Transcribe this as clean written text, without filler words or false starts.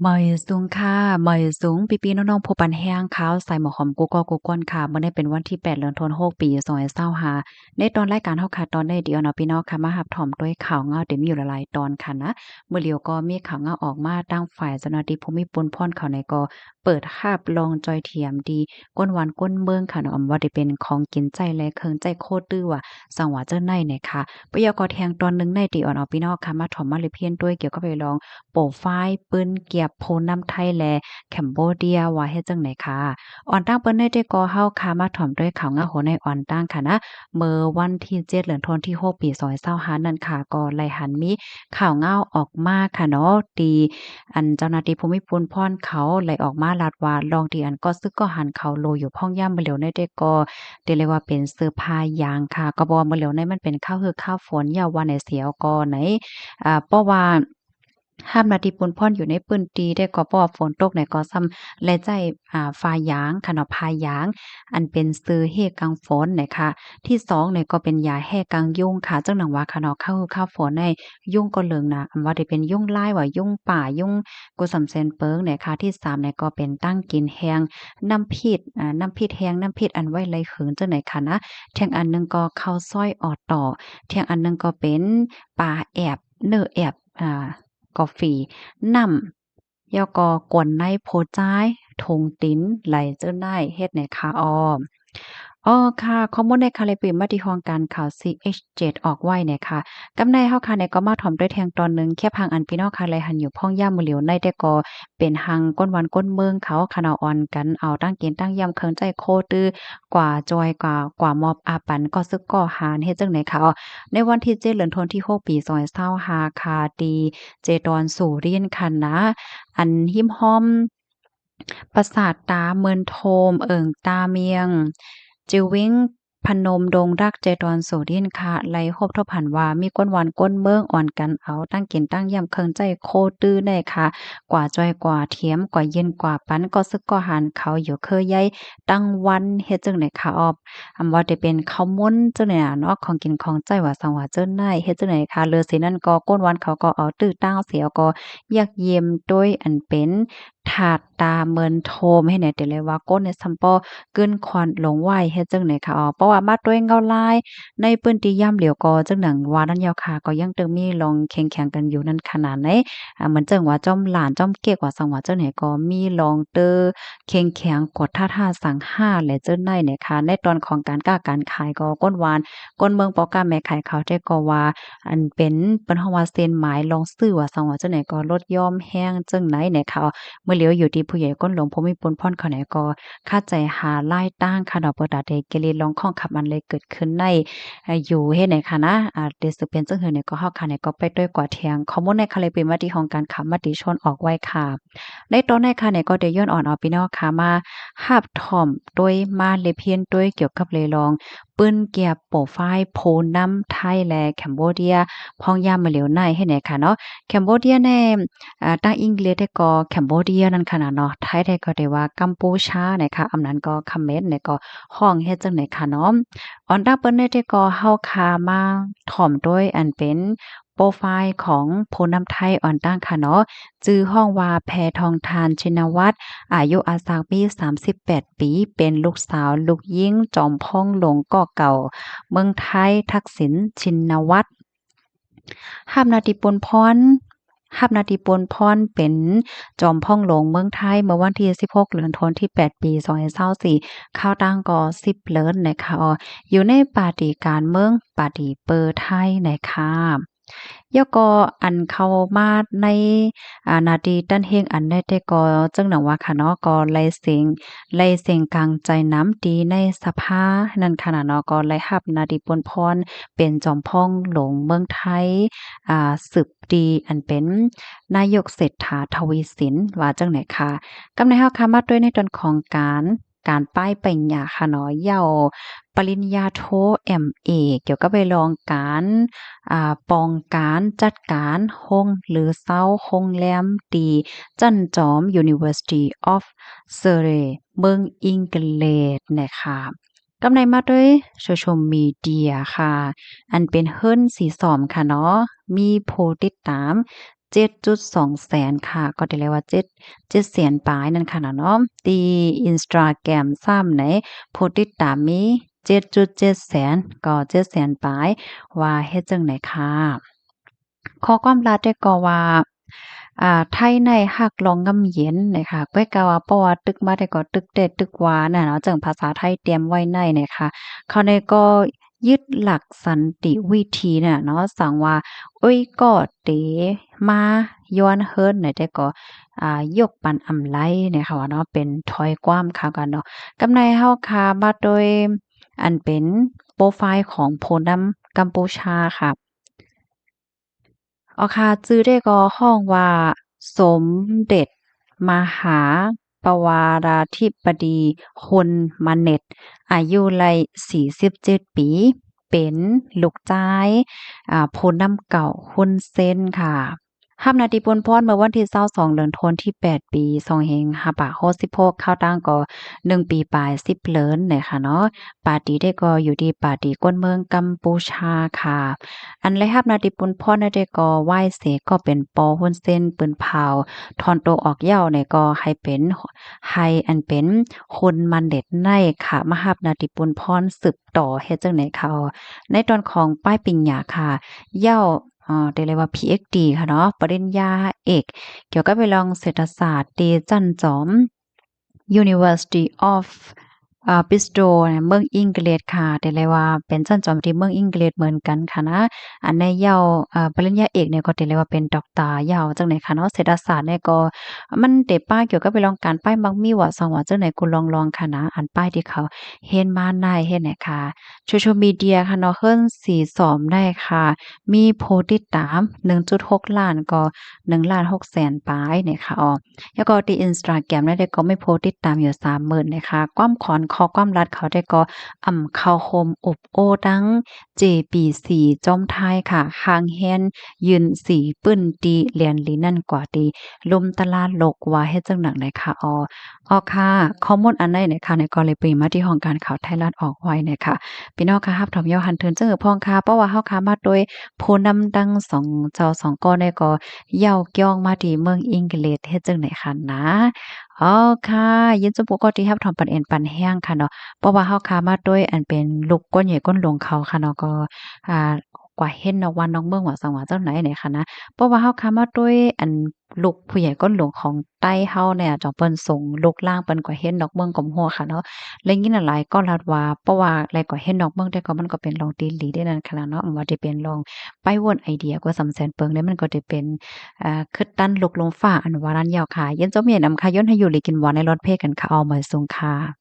หมอยสูงค่ะหมอยสูงปีๆน้องๆผู้ปันแห้งขาวใส่หมอหอมกุกกอกุกก้อนค่ะมื้อนี้เป็นวันที่8เดือนธันวาคมปี2025ในตอนรายการเฮาค่ะตอนได้เดียวเนาะพี่น้องค่ะมารับถอมด้วยข่าวเงาที่มีอยู่หลายๆตอนค่ะนะมื้อเดียวก็มีข่าวเงาออกมาตั้งฝ่ายเจ้าหน้าที่ภูมิพลพ่นเขาในก็เปิดคาบลองจอยเทียมดีก้นหวานก้นเมืองค่ะเนาะว่าได้เป็นของกินใจและเครื่องใจโคตรตื้อว่าสังว่าเจ้าในเนี่ยค่ะปยกแทงตอนหนึงในติอ่อนเอาพี่น้องค่ะมาถอมมาเลยเพียนด้วยเกี่ยวกับไปลอง โปรไฟล์เปิ้นเกียบโพนำไทยและแคมโบเดียว่าเฮ็ดจังไหนค่ะอ่อนตั้งเปิ้นได้ได้ก่อเฮาค่ะมาถ่อมด้วยข่าวงาโหในอ่อนตั้งค่ะนะเมื่อวันที่7เดือนธันวาคมที่6ปี2025นั่นค่ะก็ไล่หันมีข่าวเงาออกมาค่ะเนาะตีอันเจ้าหน้าที่ภูมิพลพรเขาไล่ออกมาลาดว่าลองที่อันก็ซึกก็หันเขาโลอยู่พ่องย่ำมื้อเหลียวในได้ก็ได้เรียกว่าเป็นเสื้อผ้ายางค่ะก็บ่ว่ามื้อเหลียวในมันเป็นข้าวฮือข้าวฝนยาวว่าไหนเสียวก็ไหนเพราะว่าห้ามนาทีปนพ่อนอยู่ในปืนตีได้ก็เพราะว่าฝนตกเนี่ยก็ซ้ำและใจฟ้าหยางค่ะเนาะพาหยางอันเป็นซื้อเฮกังฝนนะคะที่2เนี่ยก็เป็นยาแห้กังยุงค่ะจังหนังว่าค่ะเนาะเข้าฝนในยุงก็เหลิงนะอันว่าได้เป็นยุงลายว่ายุงป่ายุงกุสำเซนเปิงเนี่ยค่ะที่3เนี่ยก็เป็นตั้งกินแฮงน้ำพิษน้ำพิษแฮงน้ำพิษอันไว้ไล่เขิงจังไหนค่ะนะแทงอันหนึงก็ข้าวซอยออดต่อแทงอันหนึงก็เป็นปลาแอบเนื้อแอบกาแฟนำแล้วก็กวนในโพจ้ายทงติ้นไหลเจิ้นได้เฮ็ดในคาอ้อมค่ะข้อมูลในค่ะเลยเปลี่ยนมาที่ห้องการข่าว CH7 ออกไว้เนี่ยค่ะกำในเฮาค่ะเนี่ยก็มาถ่อมด้วยแทงตอนหนึ่งแค่พังอันพี่น้องค่ะเลยหันอยู่พ่องย่ามมื้อเหลียวในแต่ก็เป็นหังก้นวันก้นเมืองเขาค่ะเนาะออนกันเอาตั้งเกณฑ์ตั้งยามเคิงใจโคตื้อกว่าจอยกว่ามอบอาปันก็ซึกก่อหารเฮ็ดจังได๋คะในวันที่7เดือนธันวาคมที่6ปี2025ค่ะตีเจดอนสุรินทร์ค่ะนะอันหิ้มห้อม ปราสาทตาเมินโทมเอิ่งตาเมียงจิววิ้งพนมดงรักใจดอนโสดินค่ะไลโฮบทบหันว่ามีก้นหวานก้นเมืองอ่อนกันเอาตั้งกินตั้งยำเคิงใจโคตื้อแน่ค่ะกว่าจ้อยกว่าเทียมกว่าเย็นกว่าปันก็ซึกก็หันเขาอยู่เคยใหญ่ตั้งวันเฮ็ดจังได๋ค่ะออบว่าได้เป็นข้าวม้นจังได๋เนาะของกินของใจว่าสังว่าเจิ้นนายเฮ็ดจังได๋ค่ะเลอสินั่นก็ก้นหวานเขาก็เอาตื้อตั้งเสียก็ยักเยี่ยมด้วยอันเป็นถาดตาเมินโทมให้แหน่แต่เลยว่าก้นเนี่ยซัมปอเกินควานหลงไหวเฮ็ดจังได๋ค่ะอ๋อเพราะว่ามาด้วยเงาลายในปื้นที่ย่ำเหลียวก็จังหนังว่านั้นยาวค่ะก็ยังตึงมีลองแข่งๆกันอยู่นั่นขนาดไหนเหมือนจังว่าจ้อมหลานจ้อมเก๊กว่าสังว่าจังไหนก็มีลองเตอแข่งๆกดท่าสังห้าและเจิ้นได้เนี่ยค่ะในตอนของการค้าการขายก็ก้นหวานก้นเมืองปอก้าแม่ขายเขาได้ก็ว่าอันเป็นเปิ้นฮ้องว่าเซ็นหมายลองซื้อว่าสังว่าจังไหนก็ลดยอมแห้งจังไหนเนี่ยค่ะ เมื่อเหลียวอยู่ที่ผู้ใหญ่ก้นหลวงภูมิพลพ่นเขาไหนก็คาดใจหาไล่ตั้งค่ะดอกเปิดดาเดเกเรลองข้องขับมันเลยเกิดขึ้นในอยู่เฮ็ดไหนค่ะนะเดสือเป็นจังเหือเนี่ยก็เฮาค่ะเนี่ยก็ไปด้วยกว่าเทียงข้อมูลในค่ะเลยเป็นมาที่ของการขับมติชนออกไว้ค่ะในตอนในค่ะเนี่ยก็ได้ย้อนอ่อนเอาพี่น้องค่ะมาหาบถ่อมโดยมาเลเพียนด้วยเกี่ยวกับเลยลองปื้นเกียบโปรไฟล์โพน้ำไทยและแคมโบเดียพ้องยามมาเหลียวในให้ไหนค่ะเนาะแคมโบเดียใน ตั้งอังกฤษได้ก็แคนเบเดียนั่นค่ะนะเนาะไทยได้ก็ได้ว่ากัมพูชานะคะอำนั้นก็เขมรเนี่ยก็ฮ้องเฮ็ดจังได๋ค่ะเนาะออนดังเปิ้นได้ก็เฮาคามาถ่อมด้วยอันเป็นโปรไฟล์ของผู้นำไทยอ่อนตั้งค่ะเนาะชื่อห้องว่าแพทองทานชินวัตรอายุอาสาปี38ปีเป็นลูกสาวลูกหญิงจอมพ่องหลวงก่อเก่าเมืองไทยทักษิณชินวัตร หาบนาติปนพรหาบนาติปนพรเป็นจอมพ่องหลวงเมืองไทยเมื่อวันที่16เดือนธันวาคมที่8ปี2024ข้าวตังก็10เลิศนะคะอยู่ในปาร์ตี้การเมืองปาร์ตี้เปอร์ไทยนะคะแล้วก็อันเข้ามาในนาทีตั้นเฮงอันได้แต่ก็จังหนังว่าค่ะเนาะก็ไล่เสียงกลางใจน้ำดีในสภานั่นค่ะนะเนาะก็ไล่รับนาทีปนพรเป็นจอมพ่องหลวงเมืองไทย สืบดีอันเป็นนายกเศรษฐาทวีสินว่าจังไหนคะกำในเฮาค่ะมาด้วยในตอนของการป้ายปริญญาค่ะเนาะเย้าปริญญาโท MA เกี่ยวกับไปลองการปองการจัดการโรงหรือเซาโรงแรมดีจั่นจอม University of Surrey เมืองอังกฤษนะคะกำในมาด้วย Social Media ค่ะ อันเป็นเฮิรนสีสอมค่ะเนาะมีผู้ติดตาม 7.2แสนค่ะก็ได้เลยว่า7แสนปลายนั่นค่ะเนาะตี Instagram ซ้ำไหนผู้ติดตามมี7.7แสนก็7แสนปลายว่าเฮ็ดจังไหนค่ะข้อความลัดได้ก็ว่าไทยในฮักลองงำเย็นนะคะก้อยกะว่าเพราะว่าตึกมาได้ก็ตึกเด็ดตึกหวาน่ะเนาะจังภาษาไทยเตรียมไว้ในเนี่ยค่ะเขาในก็ยึดหลักสันติวิธีน่ะเนาะสั่งว่าโอ้ยก็เตมาย้อนเฮิรนเนี่ยได้ก็ยกปันอำไลเนี่ยค่ะว่าเนาะเป็นถอยความค่ะกันเนาะกำในเฮาค่ะมาโดยอันเป็นโปรไฟล์ของผู้นำกัมพูชาค่ะอ๋อค่ะชื่อได้ก็ฮ้องว่าสมเด็จมหาปวาราธิบดีฮุนมาเน็ตอายุไล47ปีเป็นลูกชายผู้นำเก่าฮุนเซ็นค่ะ รับหน้าที่ปนพรเมื่อวันที่22เดือนธันวาคมที่8ปี2566เข้าตั้งก็1ปีปลาย10เดือนเนี่ยค่ะเนาะปาร์ตี้ได้ก็อยู่ที่ปาร์ตี้ก้นเมืองกัมพูชาค่ะอันแลรับหน้าที่ปนพรได้ก็ไหว้เสก็เป็นปอหุ้นเส้นปืนเผาถอนตัวออกเหย้าเนี่ยก็ให้เป็นให้อันเป็นคนมันเด็ดในค่ะมารับหน้าที่ปนพรสืบต่อเฮ็ดจังได๋ค่ะในตอนของป้ายปริญญาค่ะเหย้าได้เรียกว่า PhD ค่ะเนาะปริญญาเอกเกี่ยวกับไปลองเศรษฐศาสตร์ตีจั่นจอม University of Bristol เนี่ยเมืองอังกฤษค่ะได้เลยว่าเป็นจั่นจอมที่เมืองอังกฤษเหมือนกันค่ะนะอันในเหย้าปริญญาเอกเนี่ยก็ได้เลยว่าเป็นด็อกเตอร์เหย้าจังได๋ค่ะเนาะเศรษฐศาสตร์เนี่ยก็มันได้ป้ายเกี่ยวกับไปลองการป้ายมักมีว่าสังว่าจังไหนกูลองๆค่ะนะอันป้ายที่เขาเห็นมาได้เฮ็ดเนี่ยค่ะ Social Media ค่ะเนาะเฮิรนสิสอมได้ค่ะ มีผู้ติดตาม 1.6 ล้านก็1,600,000ปลายเนี่ยค่ะแล้วก็ที่ Instagram เนี่ยได้ก็มีผู้ติดตามอยู่30,000นะคะความขอนข้อความลัดเขาได้ก็เข้าโฮมอบโอ้ดัง JB4 จอมท้ายค่ะหางแฮนยืนสีปึ้นตีเหรียญลีนั่นกว่าตีลมตลาดโลกว่าเฮ็ดจังหนังไหนค่ะค่ะข้อมูลอันใดเนี่ยค่ะในก็เลยปรีมาที่ห้องการข่าวไทยรัฐออกไว้เนี่ยค่ะ พี่น้องค่ะรับถอมเยาหันเทินเจ้อพองค่ะเพราะว่าเฮาค่ะมาโดยผู้นำดังสองเจ้าสองก้อนได้ก็เย้าย่องมาที่เมืองอังกฤษเฮ็ดจังได๋ค่ะนะค่ะยินจุปกติรับถอมปันเอ็นปันแห้งค่ะเนาะเพราะว่าเฮาค่ะมาโดยอันเป็นลูกก้นใหญ่ก้นหลวงเขาค่ะเนาะก็อ่ากว่าเฮ็ดเนาะว่าน้องเมืองว่าสังว่าจังไหนเนี่ยค่ะนะเพราะว่าเฮาค่ะมาด้วยอันลูกผู้ใหญ่ก้นหลวงของใต้เฮาเนี่ยจ่องเปิ้นส่งลูกล่างเปิ้นก็เฮ็ดดอกเมืองกำหัวค่ะเนาะ แล้วงี้น่ะหลายก็รัดว่าเพราะว่าหลายก็เฮ็ดนอกเมืองแต่ก็มันก็เป็นลองตีหลีได้นั่นค่ะล่ะเนาะว่าได้เป็นลองไปวนไอเดียกว่าสำแสนเปิงเนี่ยมันก็ได้เป็นคือตั้นลุกลงฟ้าอันว่านั้นยาวค่ะเย็นเจ้าเมียนำค่ะย้อนให้อยู่หลีกินหวานในรถเพกันค่ะเอามาส่งค่ะ